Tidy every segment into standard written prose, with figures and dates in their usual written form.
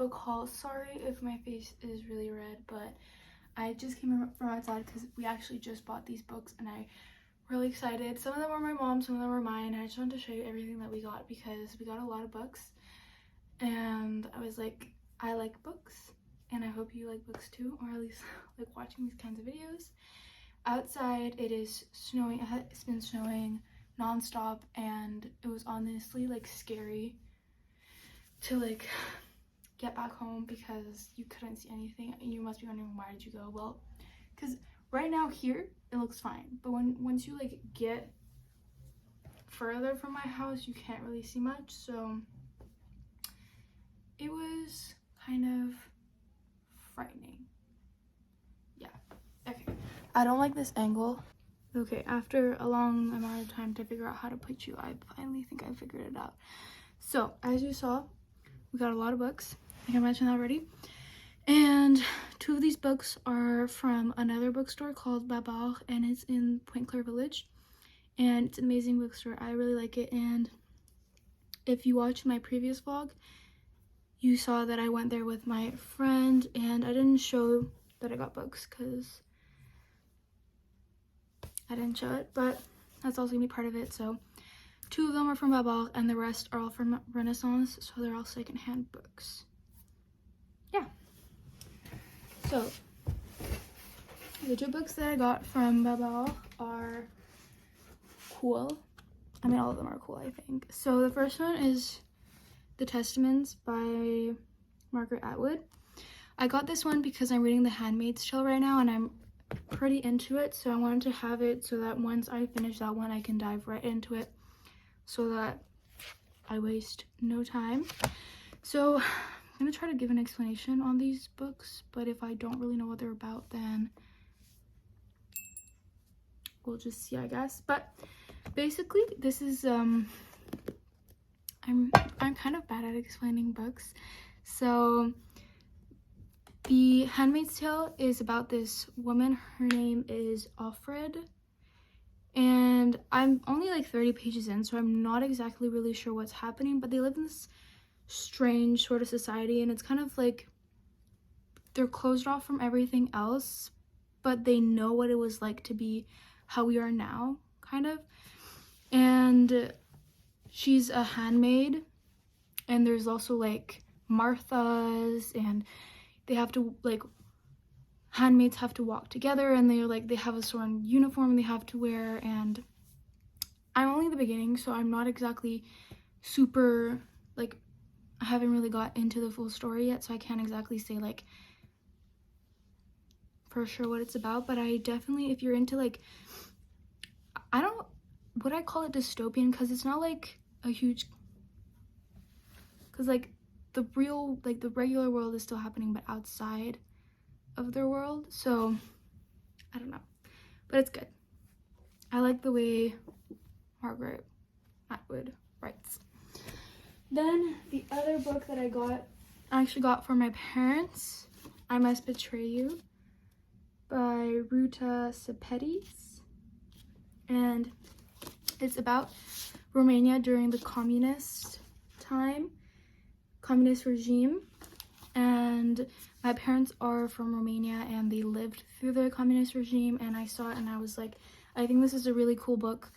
book haul. Sorry if my face is really red, but I just came from outside because we actually just bought these books and I'm really excited. Some of them are my mom's, some of them are mine. I just wanted to show you everything that we got because we got a lot of books and I was like, I like books and I hope you like books too, or at least like watching these kinds of videos. Outside it is snowing. It's been snowing non-stop and it was honestly like scary to like get back home because you couldn't see anything and you must be wondering, why did you go? Well, because right now here it looks fine, but once you like get further from my house you can't really see much, so it was kind of frightening. Yeah, okay, I don't like this angle. Okay, after a long amount of time to figure out how to put you, I finally think I figured it out. So as you saw, we got a lot of books, like I mentioned already, and 2 of these books are from another bookstore called Babar, and it's in Pointe Claire Village, and it's an amazing bookstore. I really like it, and if you watched my previous vlog, you saw that I went there with my friend, and I didn't show that I got books because I didn't show it, but that's also gonna be part of it. So 2 of them are from Babar and the rest are all from Renaissance, so they're all secondhand books. Yeah. So the 2 books that I got from Babar are cool. I mean, all of them are cool, I think. So the first one is The Testaments by Margaret Atwood. I got this one because I'm reading The Handmaid's Tale right now and I'm pretty into it, so I wanted to have it so that once I finish that one I can dive right into it so that I waste no time. So I'm gonna try to give an explanation on these books, but if I don't really know what they're about, then we'll just see, I guess. But basically this is I'm kind of bad at explaining books. So The Handmaid's Tale is about this woman. Her name is Offred, and I'm only like 30 pages in, so I'm not exactly really sure what's happening, but they live in this strange sort of society, and it's kind of like they're closed off from everything else, but they know what it was like to be how we are now, kind of. And she's a handmaid, and there's also like Marthas, and they have to like, handmaids have to walk together, and they're like, they have a certain uniform they have to wear. And I'm only in the beginning, so I'm not exactly super like, I haven't really got into the full story yet, so I can't exactly say like for sure what it's about. But I definitely, if you're into like, I don't, would I call it dystopian, because it's not like a huge, because like the real, like the regular world is still happening but outside of their world, so I don't know, but it's good. I like the way Margaret Atwood writes. Then the other book that I actually got from my parents, I Must Betray You by Ruta Sepetys, and it's about Romania during the communist regime. And my parents are from Romania and they lived through the communist regime, and I saw it and I was like, I think this is a really cool book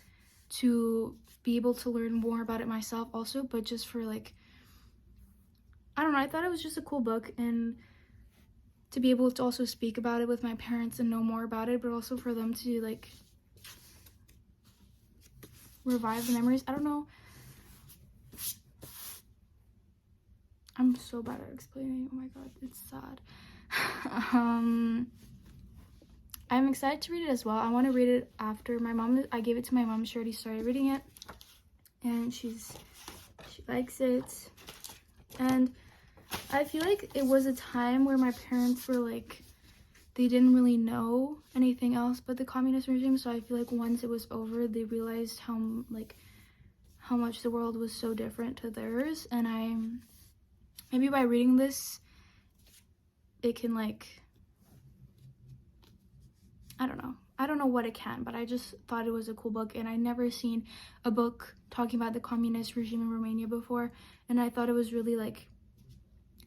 to be able to learn more about it myself also, but just for like, I don't know, I thought it was just a cool book, and to be able to also speak about it with my parents and know more about it, but also for them to like revive the memories. I don't know, I'm so bad at explaining, oh my god, it's sad. I'm excited to read it as well. I want to read it after my mom, I gave it to my mom, she already started reading it, and she likes it. And I feel like it was a time where my parents were like, they didn't really know anything else but the communist regime, so I feel like once it was over they realized how much the world was so different to theirs. And maybe by reading this it can like, I don't know what it can, but I just thought it was a cool book, and I never seen a book talking about the communist regime in Romania before, and I thought it was really like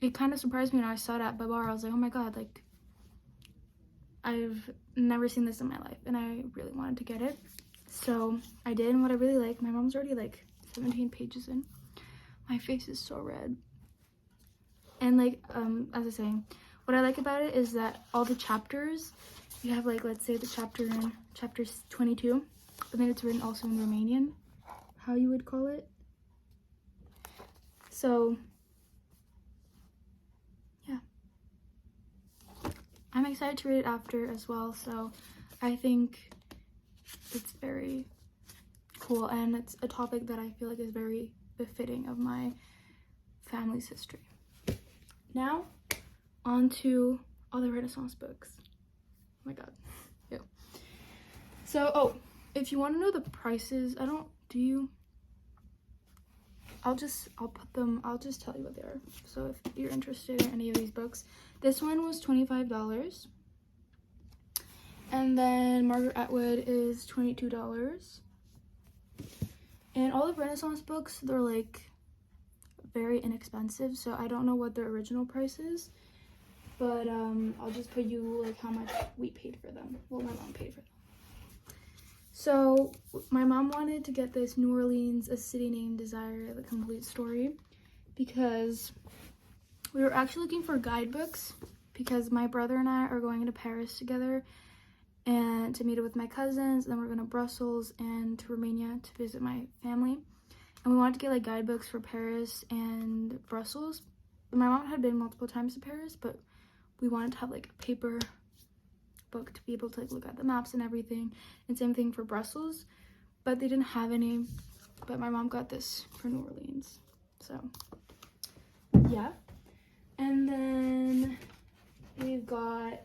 it kind of surprised me when I saw it at Babar. I was like, oh my god, like, I've never seen this in my life, and I really wanted to get it. So I did, and what I really like, my mom's already like 17 pages in. My face is so red. And like, as I was saying, what I like about it is that all the chapters, you have like, let's say the chapter in chapter 22, but then it's written also in Romanian, how you would call it. So yeah, I'm excited to read it after as well. So I think it's very cool, and it's a topic that I feel like is very befitting of my family's history. Now, on to all the Renaissance books. Oh my god. Yeah. So, if you want to know the prices, I'll just tell you what they are. So if you're interested in any of these books, this one was $25. And then Margaret Atwood is $22. And all the Renaissance books, they're like very inexpensive, so I don't know what their original price is, but I'll just put you like how much we paid for them. Well, my mom paid for them. So my mom wanted to get this New Orleans, A City Named Desire, the complete story, because we were actually looking for guidebooks, because my brother and I are going to Paris together and to meet up with my cousins, and then we're going to Brussels and to Romania to visit my family. And we wanted to get like guidebooks for Paris and Brussels. My mom had been multiple times to Paris, but we wanted to have like a paper book to be able to like look at the maps and everything. And same thing for Brussels, but they didn't have any. But my mom got this for New Orleans. So yeah. And then we've got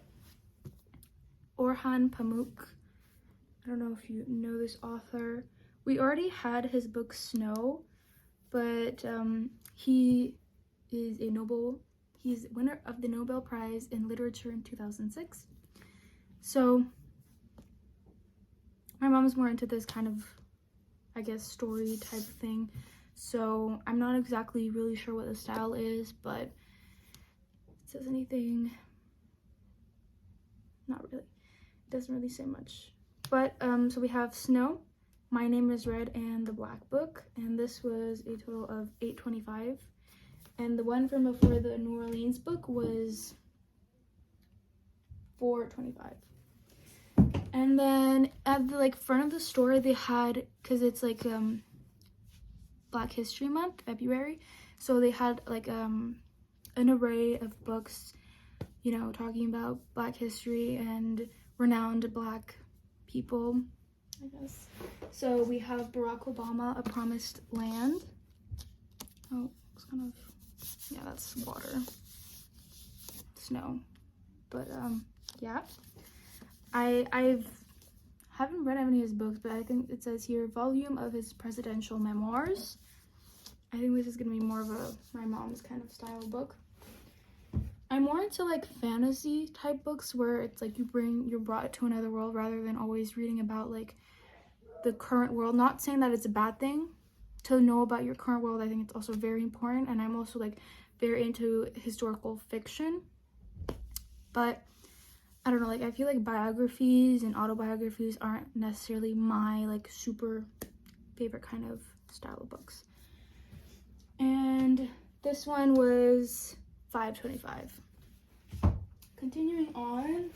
Orhan Pamuk. I don't know if you know this author. We already had his book Snow, but he is he's winner of the Nobel Prize in Literature in 2006. So my mom's more into this kind of, I guess, story type thing. So I'm not exactly really sure what the style is, but it says anything. Not really. It doesn't really say much. But so we have Snow, My Name is Red, and The Black Book, and this was a total of $8.25. And the one from before the New Orleans book was $4.25. And then at the like front of the store they had, because it's like Black History Month, February, so they had like an array of books, you know, talking about Black history and renowned Black people, I guess. So we have Barack Obama, A Promised Land. Oh, it's kind of, yeah, that's water, snow. But yeah, I haven't read any of his books, but I think it says here volume of his presidential memoirs. I think this is gonna be more of a my mom's kind of style book. I'm more into like fantasy type books where it's like you're brought to another world rather than always reading about like the current world. Not saying that it's a bad thing to know about your current world. I think it's also very important, and I'm also like very into historical fiction. But I don't know, like I feel like biographies and autobiographies aren't necessarily my like super favorite kind of style of books. And this one was $5.25. Continuing on,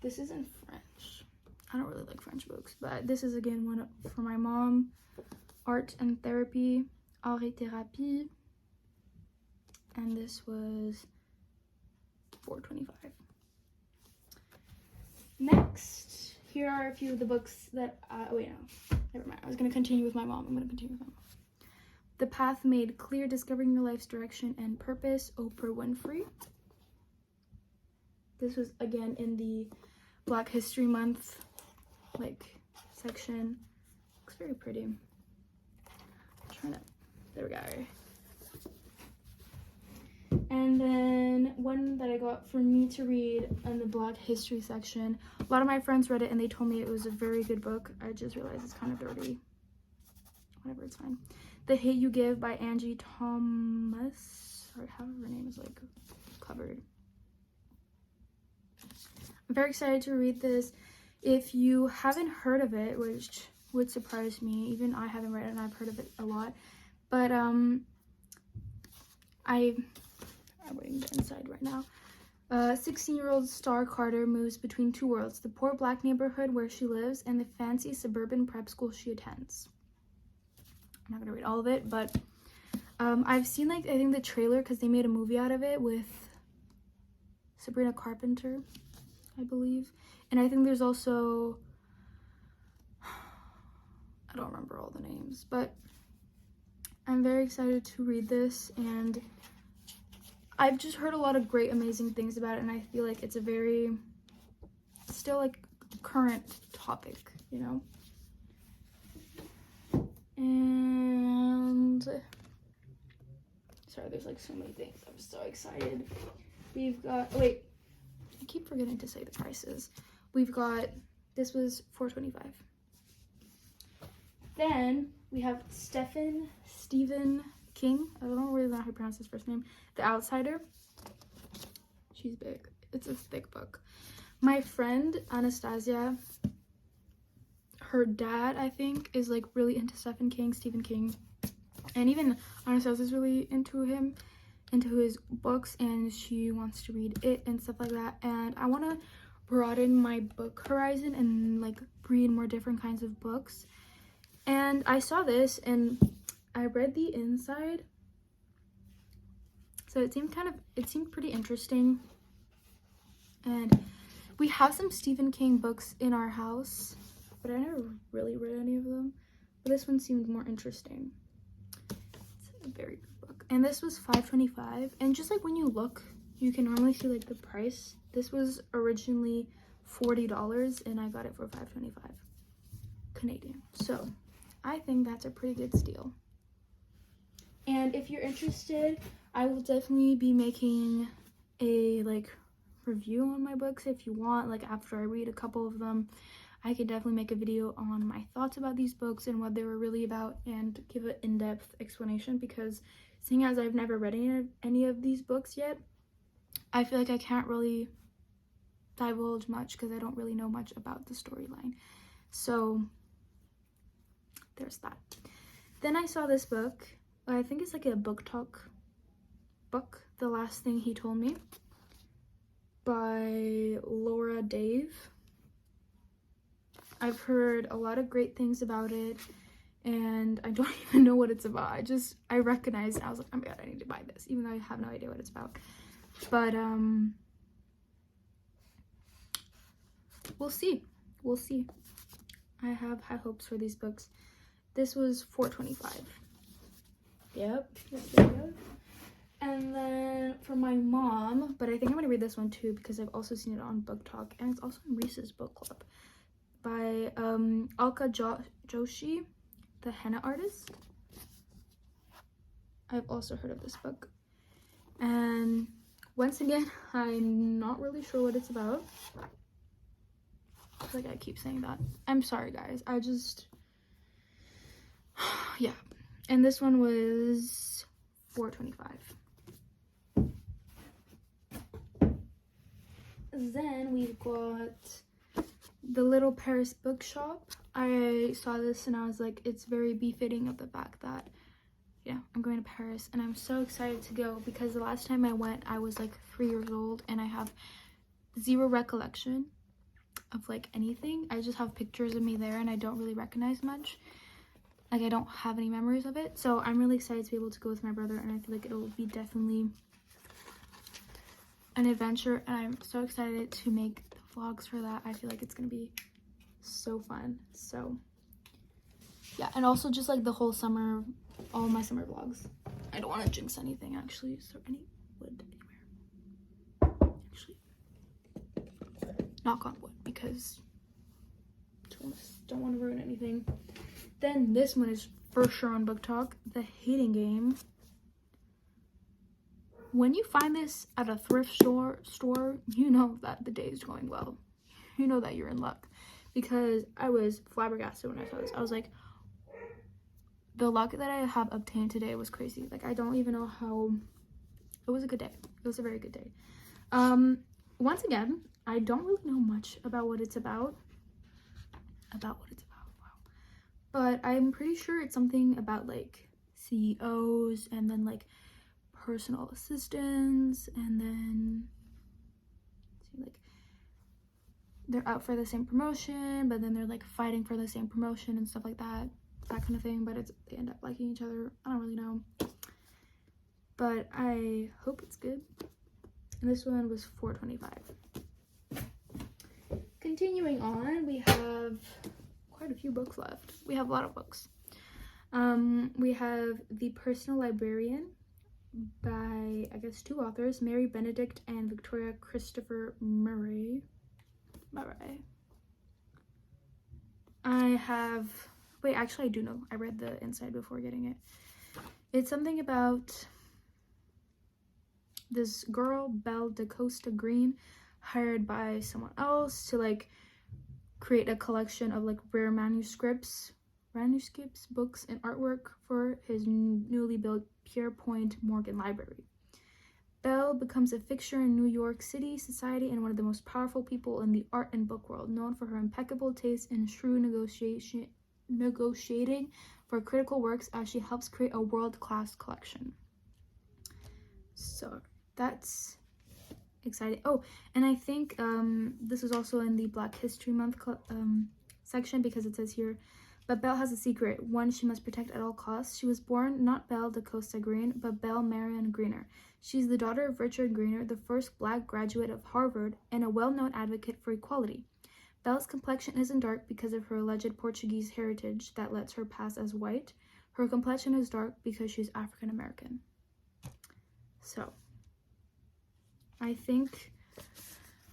this is in French. I don't really like French books, but this is again one for my mom. Art and Therapy, Art et Thérapie, and this was $4.25. Next, here are a few of the books that wait, no, never mind. I was gonna continue with my mom. I'm gonna continue with my mom. The Path Made Clear, Discovering Your Life's Direction and Purpose, Oprah Winfrey. This was again in the Black History Month like section. Looks very pretty. I'm trying to, there we go. And then one that I got for me to read in the Black History section. A lot of my friends read it and they told me it was a very good book. I just realized it's kind of dirty. Whatever, it's fine. The Hate You Give by Angie Thomas. Sorry, half of her name is like covered. I'm very excited to read this. If you haven't heard of it, which would surprise me, even I haven't read it and I've heard of it a lot, but I'm reading the inside right now. 16-year-old Star Carter moves between two worlds, the poor black neighborhood where she lives and the fancy suburban prep school she attends. I'm not gonna read all of it, but I've seen, like, I think the trailer, because they made a movie out of it with Sabrina Carpenter, I believe. And I think there's also, I don't remember all the names, but I'm very excited to read this, and I've just heard a lot of great, amazing things about it, and I feel like it's a very, still, like, current topic, you know? And, sorry, there's, like, so many things. I'm so excited. We've got, oh, wait, I keep forgetting to say the prices. We've got, this was $4.25. Then we have Stephen King. I don't really know how to pronounce his first name. The Outsider. She's big. It's a thick book. My friend Anastasia, her dad, I think, is like really into Stephen King. And even Anastasia's really into him, into his books, and she wants to read it and stuff like that. And I want to broaden my book horizon and like read more different kinds of books. And I saw this and I read the inside, so it seemed pretty interesting. And we have some Stephen King books in our house, but I never really read any of them. But this one seemed more interesting. It's a very good book, and this was $5.25. And just like when you look, you can normally see like the price. This was originally $40, and I got it for $5.25 Canadian. So I think that's a pretty good steal. And if you're interested, I will definitely be making a like review on my books if you want. Like after I read a couple of them, I could definitely make a video on my thoughts about these books and what they were really about and give an in-depth explanation, because seeing as I've never read any of these books yet, I feel like I can't really divulge much because I don't really know much about the storyline. So there's that. Then I saw this book. I think it's like a book talk book, The Last Thing He Told Me, by Laura Dave. I've heard a lot of great things about it, and I don't even know what it's about. I recognized it. I was like, oh my god, I need to buy this, even though I have no idea what it's about. But we'll see. I have high hopes for these books. This was $4.25. Yep. And then for my mom, but I think I'm gonna read this one too because I've also seen it on Book Talk, and it's also in Reese's Book Club, by Alka Joshi, the henna artist. I've also heard of this book, and once again, I'm not really sure what it's about. I feel like I keep saying that. I'm sorry, guys. Yeah. And this one was $4.25. Then we've got The Little Paris Bookshop. I saw this and I was like, it's very befitting of the fact that, yeah, I'm going to Paris, and I'm so excited to go because the last time I went, I was like 3 years old, and I have zero recollection of like anything. I just have pictures of me there, and I don't really recognize much. Like, I don't have any memories of it. So I'm really excited to be able to go with my brother, and I feel like it will be definitely an adventure, and I'm so excited to make the vlogs for that. I feel like it's gonna be so fun. So yeah, and also just like the whole summer, all my summer vlogs. I don't want to jinx anything, actually. Is there any wood anywhere? Actually, knock on wood, because don't want to ruin anything. Then this one is for sure on Book Talk, The Hating Game. When you find this at a thrift store, you know that the day is going well. You know that you're in luck, because I was flabbergasted when I saw this. I was like, the luck that I have obtained today was crazy. Like, I don't even know how it was a good day. It was a very good day. Once again, I don't really know much about what it's about. Wow. But I'm pretty sure it's something about like CEOs and then like personal assistants, and then like they're out for the same promotion, but then they're like fighting for the same promotion and stuff like that kind of thing. But they end up liking each other. I don't really know, but I hope it's good. And this one was $4.25. Continuing on, we have quite a few books left. We have a lot of books. We have The Personal Librarian by, I guess, two authors, Mary Benedict and Victoria Christopher Murray. I have, wait, actually I do know. I read the inside before getting it. It's something about this girl, Belle DaCosta Green, hired by someone else to like create a collection of like rare manuscripts, books, and artwork for his newly built Pierpont Morgan Library. Belle becomes a fixture in New York City society and one of the most powerful people in the art and book world, known for her impeccable taste and shrewd negotiating for critical works as she helps create a world-class collection. So that's exciting. Oh, and I think this is also in the Black History Month section, because it says here, but Belle has a secret, one she must protect at all costs. She was born not Belle DaCosta Green, but Belle Marion Greener. She's the daughter of Richard Greener, the first Black graduate of Harvard and a well-known advocate for equality. Belle's complexion isn't dark because of her alleged Portuguese heritage that lets her pass as white. Her complexion is dark because she's African American. So, I think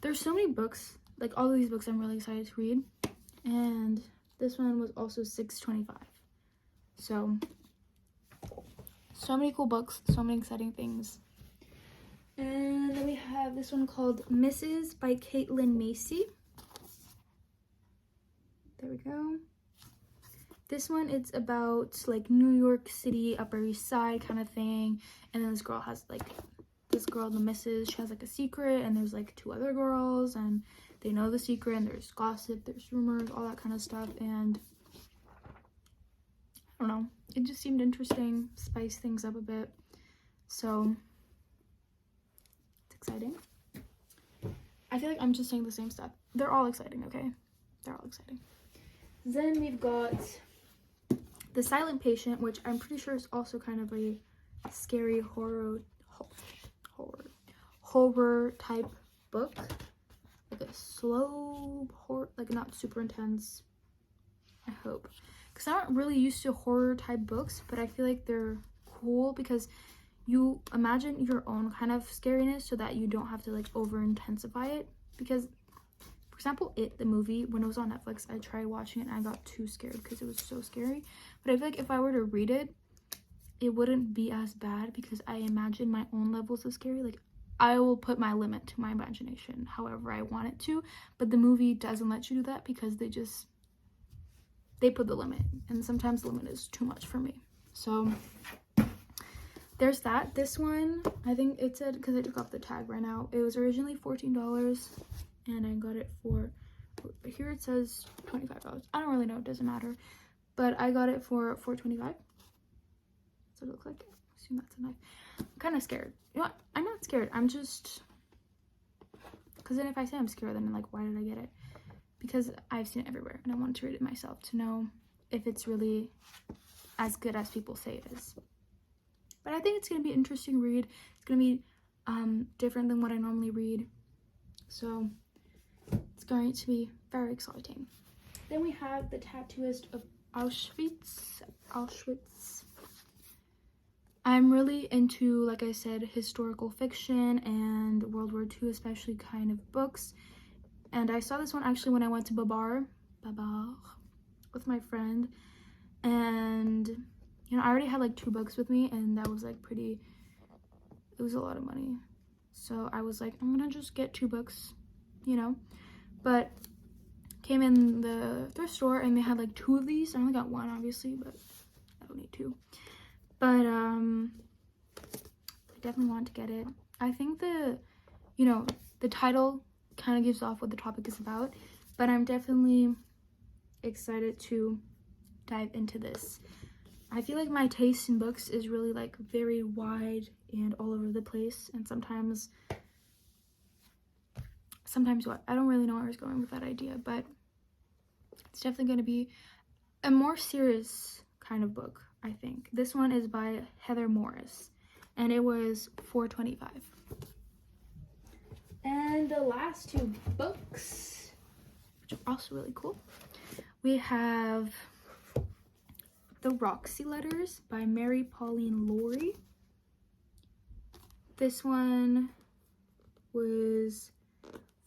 there's so many books, like all of these books I'm really excited to read, and this one was also $6.25. So many cool books, so many exciting things. And then we have this one called Mrs. by Caitlin Macy. There we go. This one, it's about like New York City, Upper East Side kind of thing. And then this girl, the Mrs., she has like a secret, and there's like two other girls, and they know the secret, and there's gossip, there's rumors, all that kind of stuff. And I don't know, it just seemed interesting, spice things up a bit. So it's exciting. I feel like I'm just saying the same stuff. They're all exciting, okay? They're all exciting. Then we've got The Silent Patient, which I'm pretty sure is also kind of a scary horror type book. Like a slow horror, like not super intense, I hope. Because I'm not really used to horror type books, but I feel like they're cool because you imagine your own kind of scariness so that you don't have to like over intensify it. Because, for example, the movie, when it was on Netflix, I tried watching it and I got too scared because it was so scary. But I feel like if I were to read it, it wouldn't be as bad because I imagine my own levels of scary. Like, I will put my limit to my imagination however I want it to, but the movie doesn't let you do that because they put the limit, and sometimes the limit is too much for me. So there's that. This one, I think it said, because I took off the tag right now, it was originally $14 and I got it for, here it says $25. I don't really know, it doesn't matter, but I got it for $4.25. That's what it looks like. I assume that's a knife. I'm kind of scared. You know what? I'm not scared. I'm just, because then if I say I'm scared, then I'm like, why did I get it? Because I've seen it everywhere and I wanted to read it myself to know if it's really as good as people say it is. But I think it's going to be an interesting read. It's going to be different than what I normally read. So it's going to be very exciting. Then we have The Tattooist of Auschwitz. I'm really into, like I said, historical fiction and World War II especially kind of books. And I saw this one actually when I went to Babar with my friend. And, you know, I already had like 2 books with me, and that was like it was a lot of money. So I was like, I'm gonna just get 2 books, you know. But came in the thrift store and they had like 2 of these. I only got 1 obviously, but I don't need 2. But definitely want to get it. I think the title kind of gives off what the topic is about, but I'm definitely excited to dive into this. I feel like my taste in books is really like very wide and all over the place, and sometimes what? I don't really know where I was going with that idea, but it's definitely going to be a more serious kind of book, I think. This one is by Heather Morris, and it was $4.25. And the last two books, which are also really cool, we have The Roxy Letters by Mary Pauline Laurie. This one was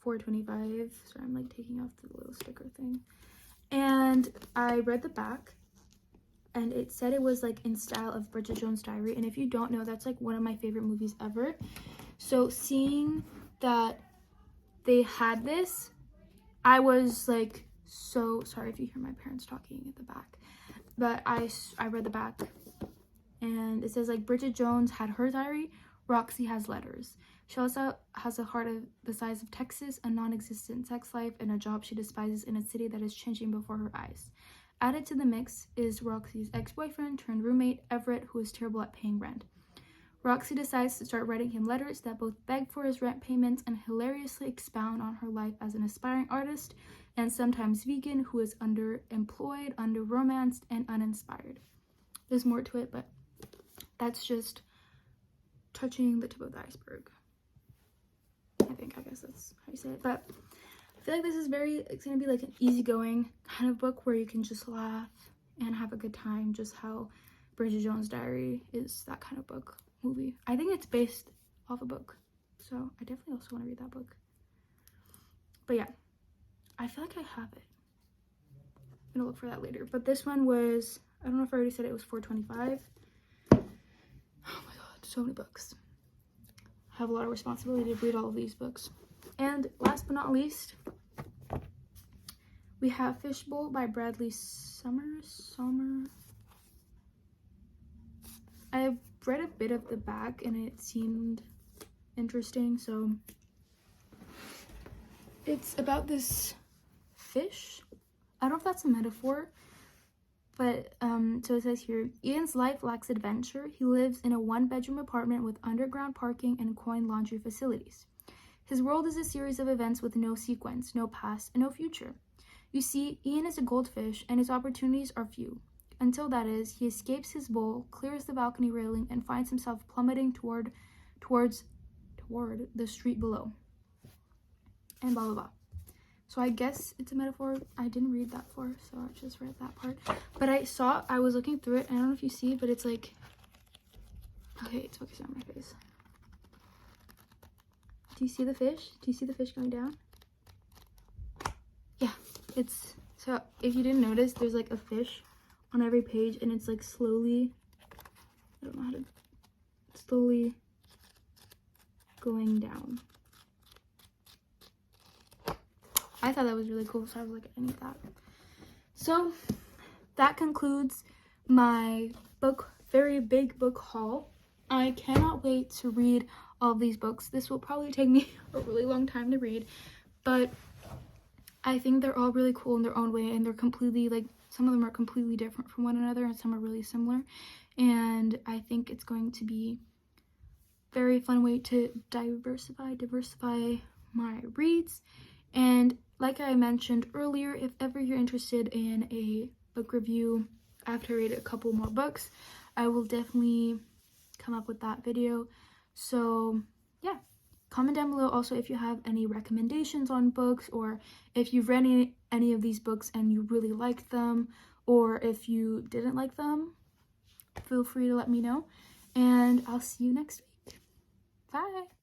$4.25. Sorry, I'm like taking off the little sticker thing. And I read the back, and it said it was like in style of Bridget Jones' Diary. And if you don't know, that's like one of my favorite movies ever. So seeing that they had this, I was like, so sorry if you hear my parents talking at the back, but I read the back, and it says like Bridget Jones had her diary, Roxy has letters. She also has a heart of the size of Texas, a non-existent sex life, and a job she despises in a city that is changing before her eyes. Added to the mix is Roxy's ex-boyfriend turned roommate, Everett, who is terrible at paying rent. Roxy decides to start writing him letters that both beg for his rent payments and hilariously expound on her life as an aspiring artist and sometimes vegan who is underemployed, under-romanced, and uninspired. There's more to it, but that's just touching the tip of the iceberg. I guess that's how you say it. But I feel like it's going to be like an easygoing kind of book where you can just laugh and have a good time, just how Bridget Jones' Diary is that kind of book. Movie. I think it's based off a book, so I definitely also want to read that book. But yeah, I feel like I have it. I'm gonna look for that later. But this one was, I don't know if I already said it was $4.25. Oh my god, so many books. I have a lot of responsibility to read all of these books. And last but not least, we have Fishbowl by Bradley Summers. I read a bit of the back and it seemed interesting, so it's about this fish. I don't know if that's a metaphor, but so it says here, Ian's life lacks adventure. He lives in a one-bedroom apartment with underground parking and coin laundry facilities. His world is a series of events with no sequence, no past, and no future. You see, Ian is a goldfish and his opportunities are few. Until that is, he escapes his bowl, clears the balcony railing, and finds himself plummeting toward the street below. And blah, blah, blah. So I guess it's a metaphor. I didn't read that far, so I just read that part. But I was looking through it, and I don't know if you see, but it's like, okay, it's focusing on my face. Do you see the fish? Do you see the fish going down? Yeah, so if you didn't notice, there's like a fish on every page, and it's like slowly going down. I thought that was really cool, so I was like, I need that. So that concludes my very big book haul. I cannot wait to read all of these books. This will probably take me a really long time to read, but I think they're all really cool in their own way, and they're completely, like, some of them are completely different from one another, and some are really similar. And I think it's going to be a very fun way to diversify my reads. And like I mentioned earlier, if ever you're interested in a book review after I read a couple more books, I will definitely come up with that video. So yeah, comment down below also if you have any recommendations on books, or if you've read any of these books and you really liked them, or if you didn't like them, feel free to let me know, and I'll see you next week. Bye.